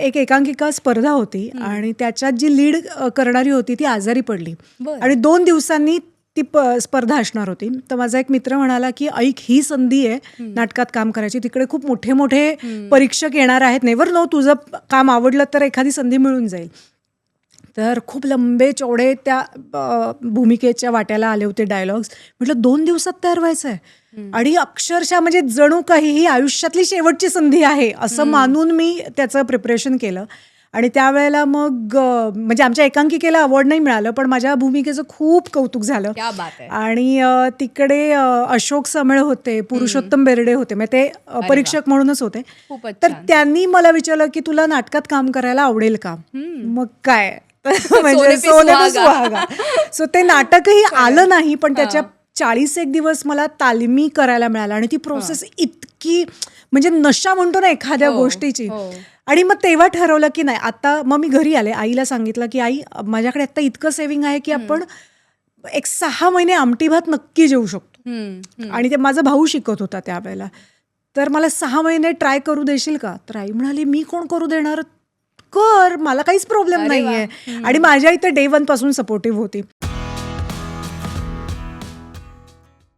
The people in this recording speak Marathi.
एक एकांकिका स्पर्धा होती आणि त्याच्यात जी लीड करणारी होती ती आजारी पडली आणि 2 दिवसांनी ती स्पर्धा असणार होती. तर माझा एक मित्र म्हणाला की ऐक, ही संधी आहे नाटकात काम करायची, तिकडे खूप मोठे मोठे परीक्षक येणार आहेत, नेव्हर नो, तुझं काम आवडलं तर एखादी संधी मिळून जाईल. तर खूप लंबे चौडे त्या भूमिकेच्या वाट्याला आले होते डायलॉग्स. म्हटलं 2 दिवसात तयार व्हायचं आहे आणि अक्षरशः म्हणजे जणू काही ही आयुष्यातली शेवटची संधी आहे असं मानून मी त्याचं प्रिपरेशन केलं. आणि त्यावेळेला मग म्हणजे आमच्या एकांकिकेला अवॉर्ड नाही मिळालं, पण माझ्या भूमिकेचं खूप कौतुक झालं. आणि तिकडे अशोक समळे होते, पुरुषोत्तम बेर्डे होते, म्हणजे ते परीक्षक म्हणूनच होते. तर त्यांनी मला विचारलं की तुला नाटकात काम करायला आवडेल का. मग काय म्हणजे सोने पे सुहागा. सो ते नाटकही आलं नाही, पण त्याच्या 40 दिवस मला तालमी करायला मिळाला आणि ती प्रोसेस इतकी म्हणजे नशा म्हणतो ना एखाद्या गोष्टीची. आणि मग तेव्हा ठरवलं की नाही आता. मग मी घरी आले, आईला सांगितलं की आई, माझ्याकडे आता इतकं सेव्हिंग आहे की आपण एक 6 महिने आमटी भात नक्की जेवू शकतो. आणि ते माझा भाऊ शिकत होता त्यावेळेला. तर मला 6 महिने ट्राय करू देशील का. तर आई म्हणाली मी कोण करू देणार, कर, मला काहीच प्रॉब्लेम नाहीये. आणि माझ्या इथे डे 1 पासून सपोर्टिव्ह होती.